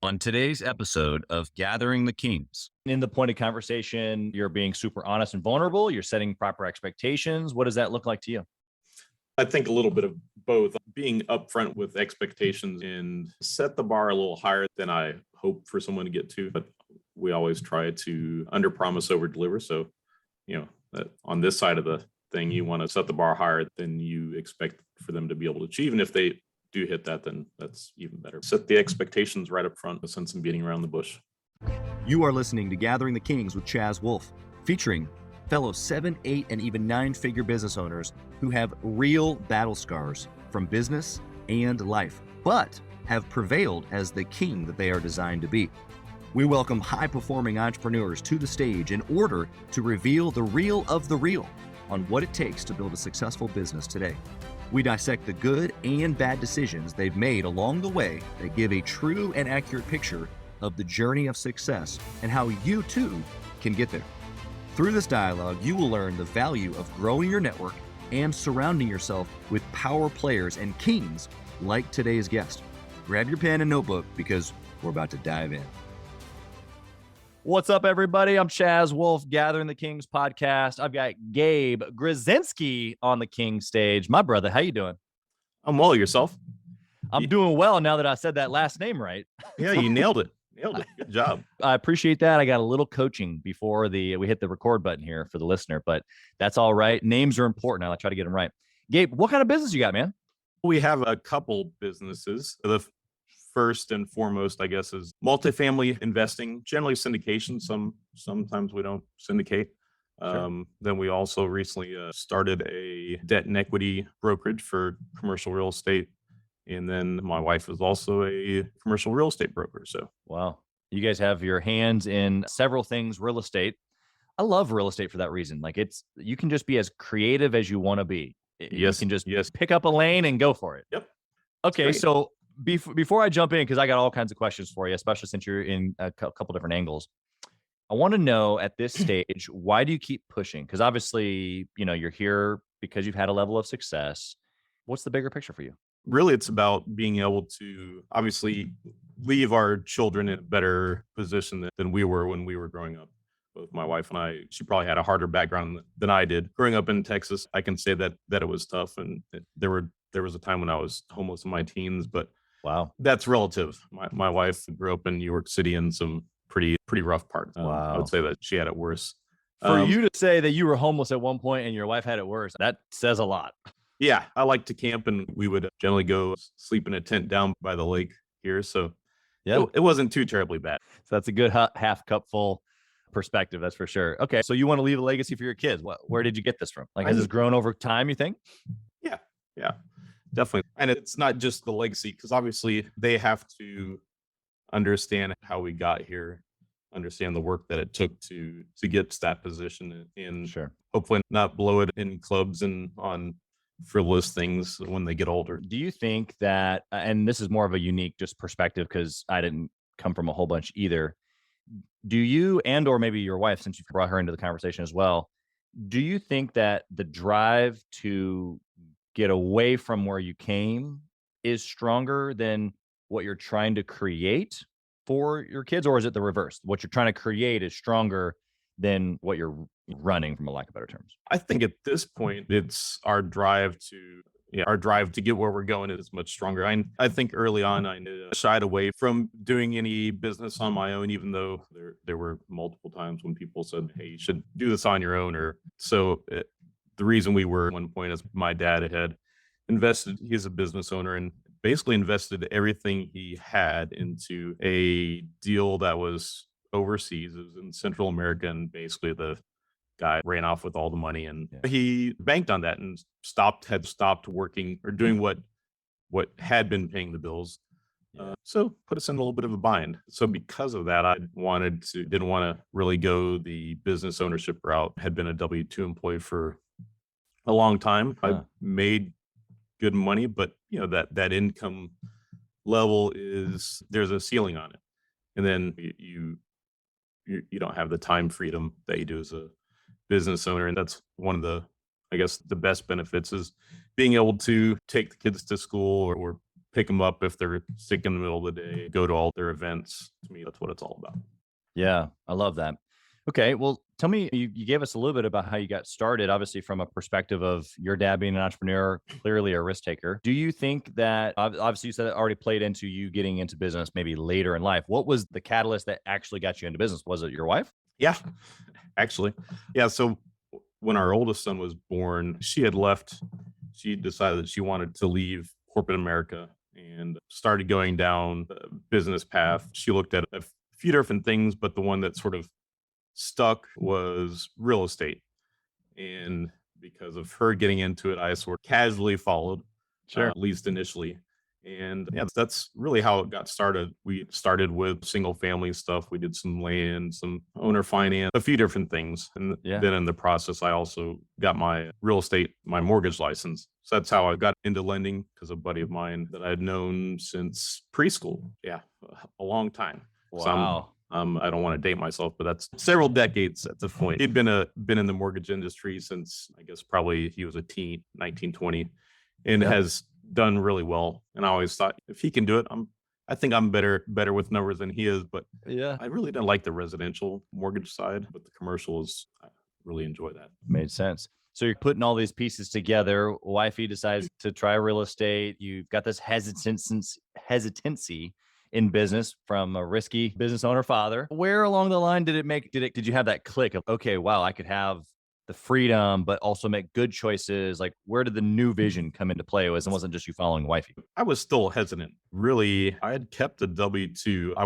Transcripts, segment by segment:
On today's episode of Gathering the Kings. In the point of conversation, you're being super honest and vulnerable. You're setting proper expectations. What does that look like to you? I think a little bit of both. Being upfront with expectations and set the bar a little higher than I hope for someone to get to. But we always try to under promise, over deliver. So, that on this side of the thing, you want to set the bar higher than you expect for them to be able to achieve. And if they do hit that, then that's even better. Set the expectations right up front, since some beating around the bush. You are listening to Gathering the Kings with Chaz Wolfe, featuring fellow 7, 8, and even 9-figure business owners who have real battle scars from business and life, but have prevailed as the king that they are designed to be. We welcome high-performing entrepreneurs to the stage in order to reveal the real of the real on what it takes to build a successful business today. We dissect the good and bad decisions they've made along the way that give a true and accurate picture of the journey of success and how you too can get there. Through this dialogue, you will learn the value of growing your network and surrounding yourself with power players and kings like today's guest. Grab your pen and notebook because we're about to dive in. What's up, everybody? I'm Chaz Wolfe, Gathering the Kings podcast. I've got Gabe Gruszynski on the King stage. My brother, how you doing? I'm well. Yourself? I'm doing well now that I said that last name right. Yeah, you nailed it. Good job. I appreciate that. I got a little coaching before we hit the record button here for the listener, but that's all right. Names are important. I try to get them right. Gabe, what kind of business you got, man? We have a couple businesses. The first and foremost, I guess, is multifamily investing, generally syndication. Sometimes we don't syndicate. Sure. Then we also recently started a debt and equity brokerage for commercial real estate. And then my wife is also a commercial real estate broker. So, wow. You guys have your hands in several things, real estate. I love real estate for that reason. Like you can just be as creative as you want to be. Yes, you can just pick up a lane and go for it. Yep. Okay. So before I jump in, because I got all kinds of questions for you, especially since you're in a couple different angles. I want to know at this stage, why do you keep pushing? Because obviously, you're here because you've had a level of success. What's the bigger picture for you? Really, it's about being able to obviously leave our children in a better position than we were when we were growing up. Both my wife and I, she probably had a harder background than I did. Growing up in Texas, I can say that it was tough. And there was a time when I was homeless in my teens, but wow, that's relative. My wife grew up in New York City in some pretty rough parts. Wow. I would say that she had it worse. For you to say that you were homeless at one point and your wife had it worse, that says a lot. Yeah, I like to camp, and we would generally go sleep in a tent down by the lake here. So yeah, it wasn't too terribly bad. So that's a good half cup full perspective. That's for sure. Okay. So you want to leave a legacy for your kids. Where did you get this from? Like, has this grown over time, you think? Yeah, definitely. And it's not just the legacy, because obviously they have to understand how we got here, understand the work that it took to get to that position, and sure, hopefully not blow it in clubs and on frivolous things when they get older. Do you think that, and this is more of a unique just perspective because I didn't come from a whole bunch either. Do you, and or maybe your wife, since you've brought her into the conversation as well, do you think that the drive to get away from where you came is stronger than what you're trying to create for your kids? Or is it the reverse? What you're trying to create is stronger than what you're running, from a lack of better terms? I think at this point, it's our drive to get where we're going is much stronger. I think early on, I shied away from doing any business on my own, even though there were multiple times when people said, hey, you should do this on your own. The reason we were at one point is my dad had invested, he's a business owner, and basically invested everything he had into a deal that was overseas. It was in Central America, and basically the guy ran off with all the money, and he banked on that and had stopped working or doing what had been paying the bills. So put us in a little bit of a bind. So because of that, I didn't want to really go the business ownership route. Had been a W-2 employee for a long time. I made good money, but that income level there's a ceiling on it. And then you don't have the time freedom that you do as a business owner. And that's one of the, I guess, the best benefits is being able to take the kids to school or pick them up if they're sick in the middle of the day, go to all their events. To me, that's what it's all about. Yeah, I love that. Okay, well, tell me, you gave us a little bit about how you got started, obviously from a perspective of your dad being an entrepreneur, clearly a risk taker. Do you think that, obviously you said it already played into you getting into business maybe later in life. What was the catalyst that actually got you into business? Was it your wife? Yeah, actually. Yeah. So when our oldest son was born, she decided that she wanted to leave corporate America and started going down the business path. She looked at a few different things, but the one that sort of stuck was real estate. And because of her getting into it, I sort of casually followed, at least initially. And yeah, that's really how it got started. We started with single family stuff. We did some land, some owner finance, a few different things. And then in the process, I also got my real estate, my mortgage license. So that's how I got into lending, because a buddy of mine that I'd known since preschool. Yeah, a long time. Wow. So I don't want to date myself, but that's several decades at this point. He'd been in the mortgage industry since, I guess, probably he was a teen, 1920, and has done really well. And I always thought, if he can do it, I think I'm better with numbers than he is. But I really didn't like the residential mortgage side, but the commercial I really enjoy that. Made sense. So you're putting all these pieces together. Wifey decides to try real estate. You've got this hesitancy in business from a risky business owner father. Where along the line did you have that click of, okay, wow, I could have the freedom, but also make good choices? Like, where did the new vision come into play? It wasn't just you following wifey. I was still hesitant. Really, I had kept the W-2. I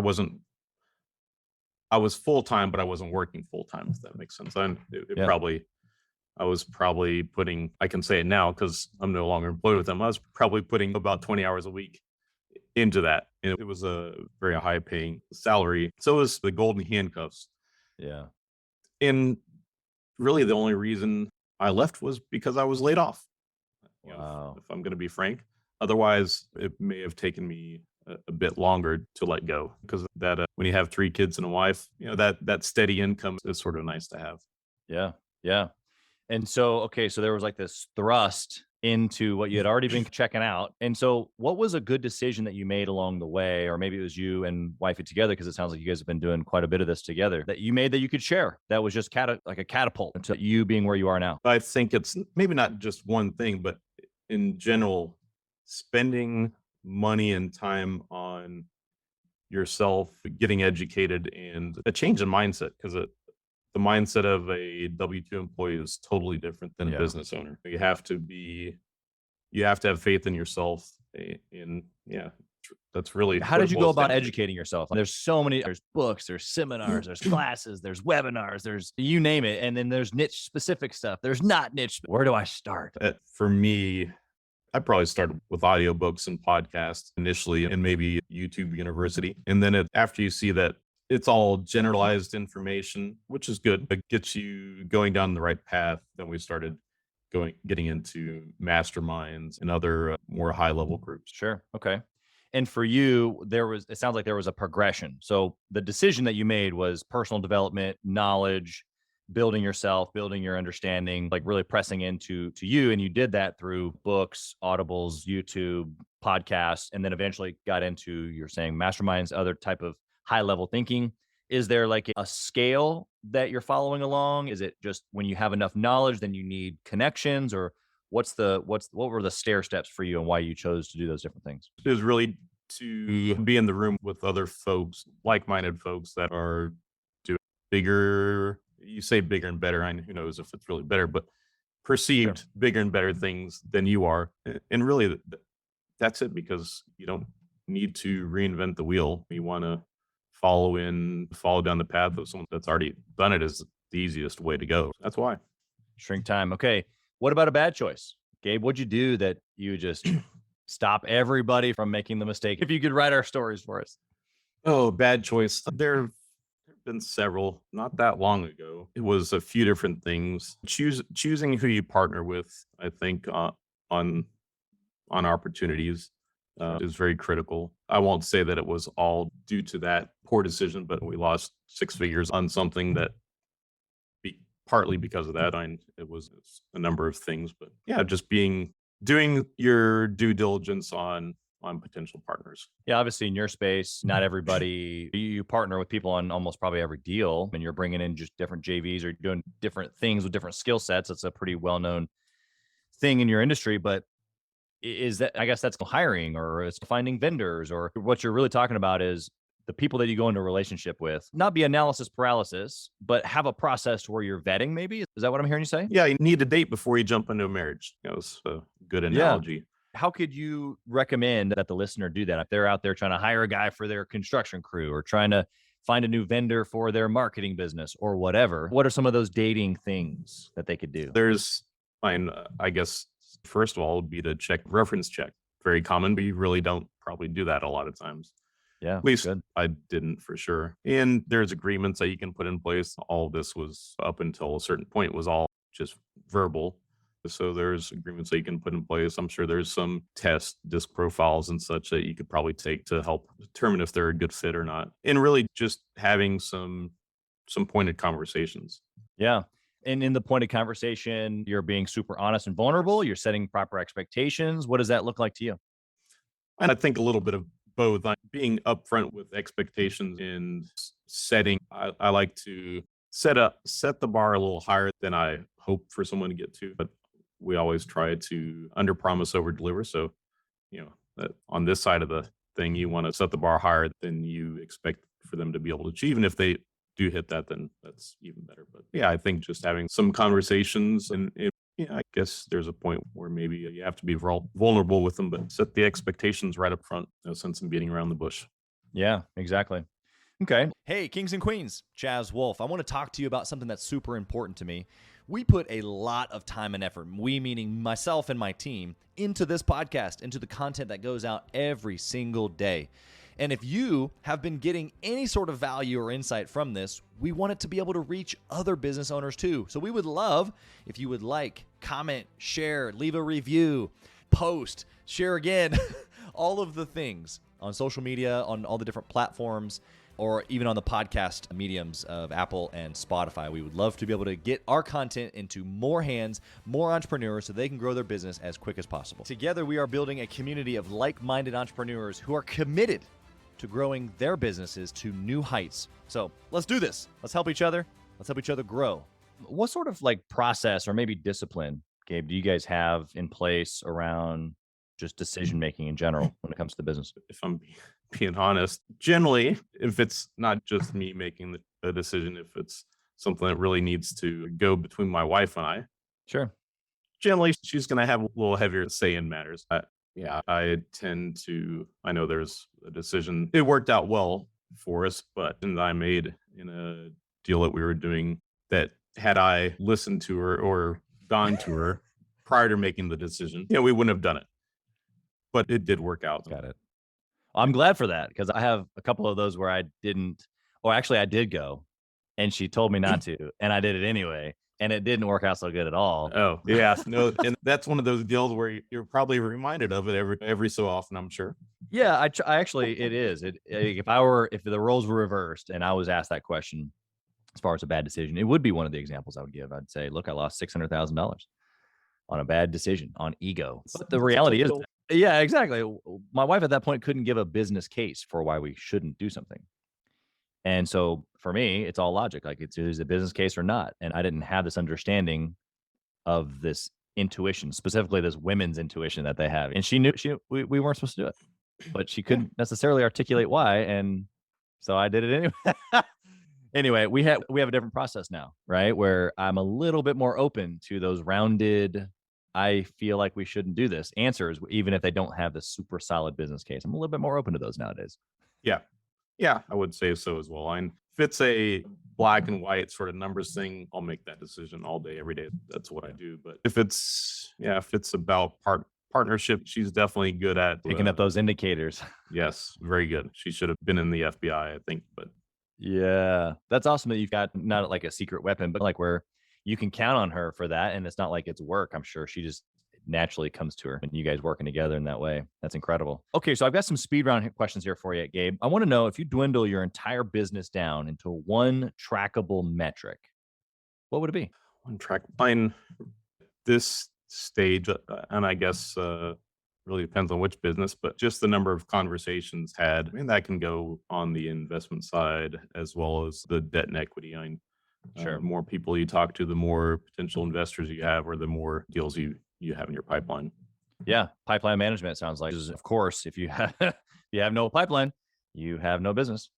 was full-time, but I wasn't working full-time, if that makes sense. I was probably putting, I can say it now because I'm no longer employed with them, I was probably putting about 20 hours a week into that. And it was a very high paying salary. So it was the golden handcuffs. Yeah. And really the only reason I left was because I was laid off. Wow. If I'm going to be frank. Otherwise, it may have taken me a bit longer to let go, because that when you have 3 kids and a wife, that steady income is sort of nice to have. Yeah. Yeah. And so, okay, so there was like this thrust into what you had already been checking out. And so what was a good decision that you made along the way? Or maybe it was you and wifey together, because it sounds like you guys have been doing quite a bit of this together, that you made that you could share, that was just like a catapult into you being where you are now. I think it's maybe not just one thing, but in general, spending money and time on yourself, getting educated, and a change in mindset, because the mindset of a W-2 employee is totally different than a business owner. You have to have faith in yourself. And that's really. How did you go about educating yourself? There's there's books, there's seminars, there's classes, there's webinars, there's you name it. And then there's niche specific stuff. There's not niche. Where do I start? For me, I probably started with audiobooks and podcasts initially, and maybe YouTube University. And then after you see that it's all generalized information, which is good, it gets you going down the right path. Then we started getting into masterminds and other more high level groups. Sure. Okay. And for you, it sounds like there was a progression. So the decision that you made was personal development, knowledge, building yourself, building your understanding, like really pressing into you. And you did that through books, audibles, YouTube, podcasts, and then eventually got into, you're saying, masterminds, other type of high level thinking. Is there like a scale that you're following along? Is it just when you have enough knowledge, then you need connections? Or what were the stair steps for you and why you chose to do those different things? It was really to be in the room with other folks, like-minded folks that are doing bigger, you say bigger and better, who knows if it's really better, but perceived bigger and better things than you are. And really that's it, because you don't need to reinvent the wheel. You want to follow down the path of someone that's already done it is the easiest way to go. That's why. Shrink time. Okay. What about a bad choice? Gabe, what'd you do that you just stop everybody from making the mistake? If you could write our stories for us. Oh, bad choice. There have been several, not that long ago. It was a few different things. Choosing who you partner with, I think, on opportunities is very critical. I won't say that it was all due to that poor decision, but we lost 6 figures on something that partly because of that. It was a number of things, but just doing your due diligence on on potential partners. Yeah, obviously in your space, not everybody, you partner with people on almost probably every deal, and you're bringing in just different JVs or doing different things with different skill sets. It's a pretty well-known thing in your industry, but is that, I guess that's hiring, or it's finding vendors, or what you're really talking about is the people that you go into a relationship with, not be analysis paralysis, but have a process where you're vetting maybe. Is that what I'm hearing you say? Yeah, you need a date before you jump into a marriage. It's a good analogy. How could you recommend that the listener do that if they're out there trying to hire a guy for their construction crew, or trying to find a new vendor for their marketing business or whatever? What are some of those dating things that they could do? I guess, first of all, would be to reference check. Very common, but you really don't probably do that a lot of times. Yeah, At least good. I didn't, for sure. And there's agreements that you can put in place. All of this was, up until a certain point, was all just verbal. So there's agreements that you can put in place. I'm sure there's some test disc profiles and such that you could probably take to help determine if they're a good fit or not. And really just having some pointed conversations. Yeah. And in the pointed conversation, you're being super honest and vulnerable. You're setting proper expectations. What does that look like to you? And I think a little bit of both. Being upfront with expectations and setting. I like to set the bar a little higher than I hope for someone to get to, but we always try to under promise, over deliver. So, that on this side of the thing, you want to set the bar higher than you expect for them to be able to achieve. And if they do hit that, then that's even better. But yeah, I think just having some conversations, and I guess there's a point where maybe you have to be vulnerable with them, but set the expectations right up front. No sense in beating around the bush. Yeah, exactly. Okay. Hey, kings and queens, Chaz Wolfe. I want to talk to you about something that's super important to me. We put a lot of time and effort, we meaning myself and my team, into this podcast, into the content that goes out every single day. And if you have been getting any sort of value or insight from this, we want it to be able to reach other business owners too. So we would love if you would like, comment, share, leave a review, post, share again, all of the things on social media, on all the different platforms, or even on the podcast mediums of Apple and Spotify. We would love to be able to get our content into more hands, more entrepreneurs, so they can grow their business as quick as possible. Together, we are building a community of like-minded entrepreneurs who are committed to growing their businesses to new heights. So let's do this. Let's help each other. Let's help each other grow. What sort of process or maybe discipline, Gabe, do you guys have in place around just decision making in general when it comes to the business? If I'm being honest, generally, if it's not just me making the decision, if it's something that really needs to go between my wife and I, Sure. generally she's going to have a little heavier say in matters. I know there's a decision. It worked out well for us, but I made in a deal that we were doing that, had I listened to her or gone to her prior to making the decision, we wouldn't have done it. But it did work out. Got it. I'm glad for that, because I have a couple of those where I didn't, or actually I did go and she told me not to, and I did it anyway. And it didn't work out so good at all. Oh, yeah. No, and that's one of those deals where you're probably reminded of it every so often, I'm sure. Yeah, I actually, it is. If the roles were reversed and I was asked that question as far as a bad decision, it would be one of the examples I would give. I'd say, look, I lost $600,000 on a bad decision, on ego. But the reality is, yeah, exactly. My wife at that point couldn't give a business case for why we shouldn't do something. And so for me, it's all logic. Is a business case or not? And I didn't have this understanding of this intuition, specifically this women's intuition that they have. And she knew we weren't supposed to do it, but she couldn't necessarily articulate why. And so I did it anyway. Anyway, we have a different process now, right? Where I'm a little bit more open to those rounded, I feel like we shouldn't do this answers, even if they don't have the super solid business case. I'm a little bit more open to those nowadays. Yeah, I would say so as well. And if it's a black and white sort of numbers thing, I'll make that decision all day, every day. That's what I do. But if it's about partnership, she's definitely good at picking up those indicators. Yes, very good. She should have been in the FBI, I think. But yeah, that's awesome that you've got not like a secret weapon, but where you can count on her for that. And it's not like it's work. I'm sure she just naturally comes to her and you guys working together in that way. That's incredible. Okay, so I've got some speed round questions here for you, Gabe. I want to know, if you dwindle your entire business down into one trackable metric, what would it be? One track. Fine. This stage, and I guess really depends on which business, but just the number of conversations had, I mean, that can go on the investment side as well as the debt and equity. Sure. The more people you talk to, the more potential investors you have, or the more deals you have in your pipeline. Yeah. Pipeline management sounds like, of course, if you have, if you have no pipeline, you have no business.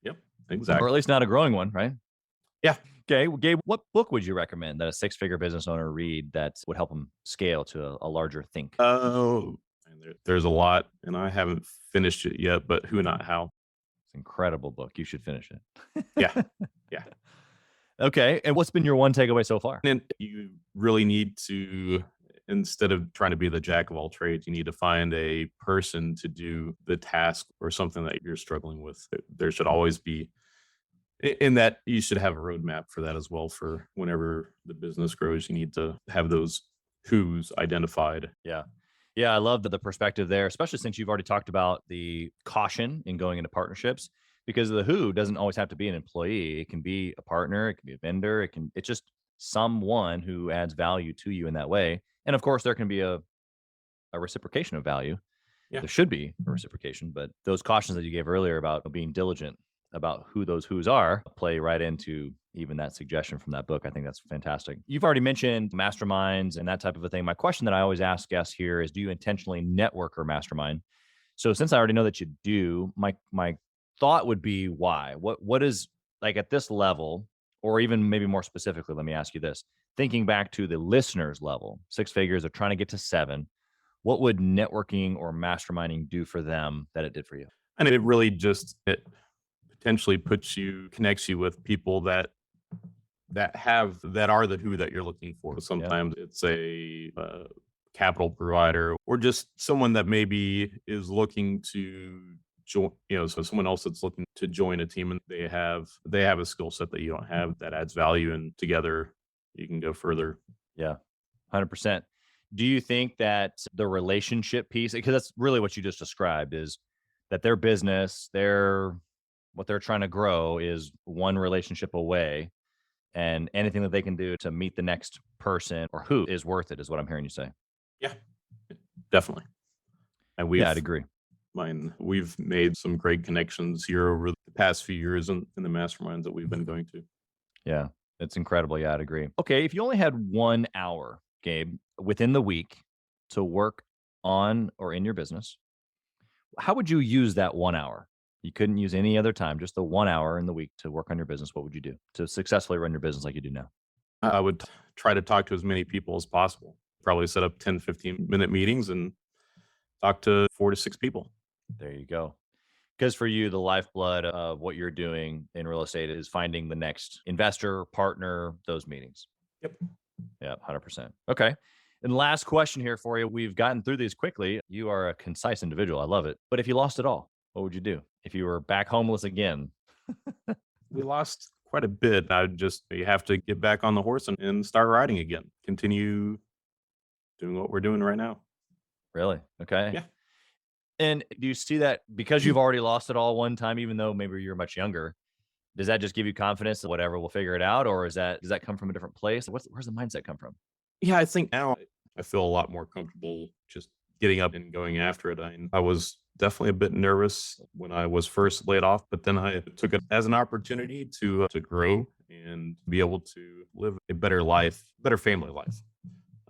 Yep, exactly. Or at least not a growing one, right? Yeah. Okay. Well, Gabe, what book would you recommend that a six-figure business owner read that would help them scale to a larger think? Oh, there's a lot, and I haven't finished it yet, but Who Not How. It's an incredible book. You should finish it. Yeah. Yeah. Okay. And what's been your one takeaway so far? And you really need to, instead of trying to be the jack of all trades, you need to find a person to do the task or something that you're struggling with. There should always be, in that you should have a roadmap for that as well. For whenever the business grows, you need to have those who's identified. Yeah. Yeah. I love the perspective there, especially since you've already talked about the caution in going into partnerships, because the who doesn't always have to be an employee. It can be a partner. It can be a vendor. It's just someone who adds value to you in that way. And of course, there can be a reciprocation of value. Yeah. There should be a reciprocation, but those cautions that you gave earlier about being diligent about who those who's are play right into even that suggestion from that book. I think that's fantastic. You've already mentioned masterminds and that type of a thing. My question that I always ask guests here is, do you intentionally network or mastermind? So since I already know that you do, my thought would be why? What is, like, at this level, or even maybe more specifically, let me ask you this. Thinking back to the listener's level, six figures, they're trying to get to seven. What would networking or masterminding do for them that it did for you? And it really just, it potentially connects you with people that are the who that you're looking for. Sometimes it's a capital provider, or just someone that maybe is looking to join, so someone else that's looking to join a team, and they have a skill set that you don't have that adds value, and together you can go further. Yeah, 100%. Do you think that the relationship piece, because that's really what you just described, is that their business, what they're trying to grow is one relationship away, and anything that they can do to meet the next person or who is worth it, is what I'm hearing you say. Yeah, definitely. And I'd agree. We've made some great connections here over the past few years in the masterminds that we've been going to. Yeah, it's incredible. Yeah, I'd agree. Okay, if you only had 1 hour, Gabe, within the week to work on or in your business, how would you use that 1 hour? You couldn't use any other time, just the 1 hour in the week to work on your business. What would you do to successfully run your business like you do now? I would try to talk to as many people as possible. Probably set up 10, 15-minute meetings and talk to 4 to 6 people. There you go. Because for you, the lifeblood of what you're doing in real estate is finding the next investor, partner, those meetings. Yep. Yeah, 100%. Okay. And last question here for you. We've gotten through these quickly. You are a concise individual. I love it. But if you lost it all, what would you do? If you were back homeless again? We lost quite a bit. You have to get back on the horse and start riding again. Continue doing what we're doing right now. Really? Okay. Yeah. And do you see that because you've already lost it all one time, even though maybe you're much younger, does that just give you confidence that whatever, we'll figure it out? Or does that come from a different place? Where's the mindset come from? Yeah, I think now I feel a lot more comfortable just getting up and going after it. I was definitely a bit nervous when I was first laid off, but then I took it as an opportunity to grow and be able to live a better life, better family life.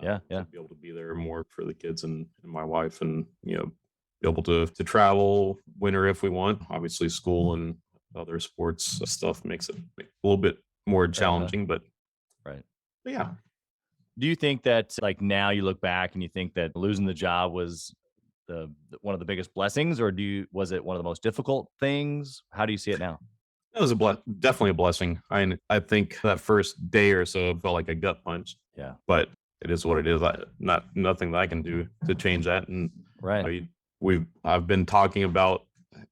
Yeah. To be able to be there more for the kids and my wife, and be able to travel winter if we want. Obviously, school and other sports stuff makes it a little bit more challenging, but right. But yeah. Do you think that, like, now you look back and you think that losing the job was one of the biggest blessings, or was it one of the most difficult things? How do you see it now? It was definitely a blessing. I think that first day or so felt like a gut punch. Yeah. But it is what it is. Nothing that I can do to change that. And right. I've been talking about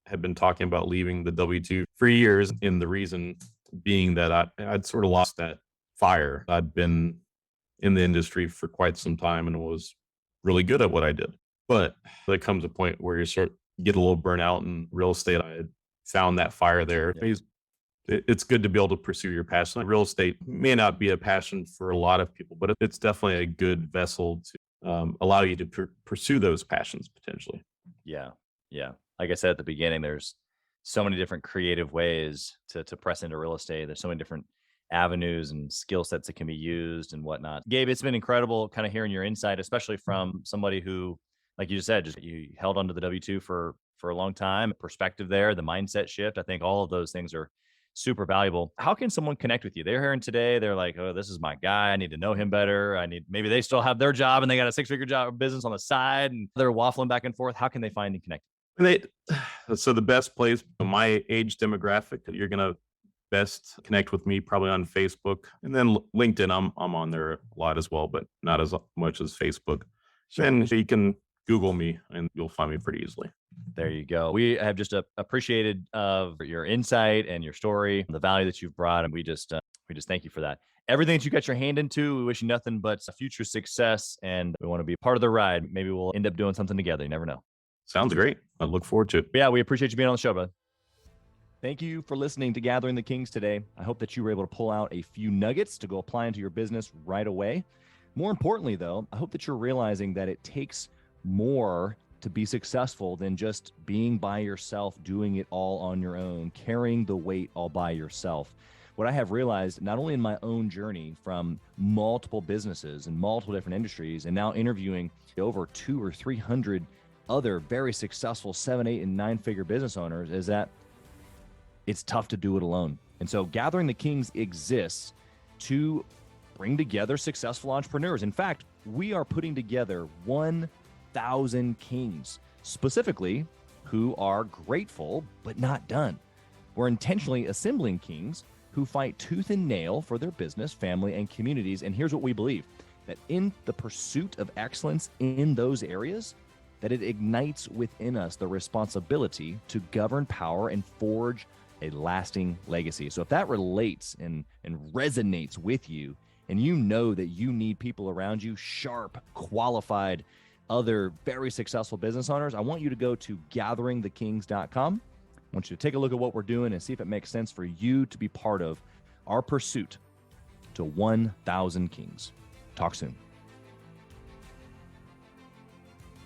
leaving the W-2 for years, and the reason being that I'd sort of lost that fire. I'd been in the industry for quite some time and was really good at what I did. But there comes a point where you get a little burnout in real estate. I had found that fire there. Yeah. It's good to be able to pursue your passion. Real estate may not be a passion for a lot of people, but it's definitely a good vessel allow you to pursue those passions potentially. Yeah. Yeah. Like I said at the beginning, there's so many different creative ways to press into real estate. There's so many different avenues and skill sets that can be used and whatnot. Gabe, it's been incredible kind of hearing your insight, especially from somebody who, like you just said, just you held onto the W-2 for a long time, perspective there, the mindset shift. I think all of those things are super valuable. How can someone connect with you? They're hearing today, they're like, oh, this is my guy. I need to know him better. Maybe they still have their job and they got a 6-figure job business on the side and they're waffling back and forth. How can they find and connect? So the best place, my age demographic, you're going to best connect with me probably on Facebook, and then LinkedIn. I'm on there a lot as well, but not as much as Facebook. Then you can Google me and you'll find me pretty easily. There you go. We have just appreciated of your insight and your story, the value that you've brought, and we just thank you for that. Everything that you got your hand into, we wish you nothing but future success, and we want to be part of the ride. Maybe we'll end up doing something together. You never know. Sounds great. I look forward to it. Yeah, we appreciate you being on the show, bud. Thank you for listening to Gathering the Kings today. I hope that you were able to pull out a few nuggets to go apply into your business right away. More importantly, though, I hope that you're realizing that it takes more to be successful than just being by yourself, doing it all on your own, carrying the weight all by yourself. What I have realized, not only in my own journey from multiple businesses and multiple different industries, and now interviewing over 200 or 300 other very successful 7, 8, and 9-figure business owners, is that it's tough to do it alone. And so Gathering the Kings exists to bring together successful entrepreneurs. In fact, we are putting together 1,000 kings, specifically who are grateful but not done. We're intentionally assembling kings who fight tooth and nail for their business, family, and communities. And here's what we believe, that in the pursuit of excellence in those areas, that it ignites within us the responsibility to govern power and forge a lasting legacy. So if that relates and resonates with you, and you know that you need people around you, sharp, qualified, other very successful business owners, I want you to go to gatheringthekings.com. I want you to take a look at what we're doing and see if it makes sense for you to be part of our pursuit to 1,000 kings. Talk soon.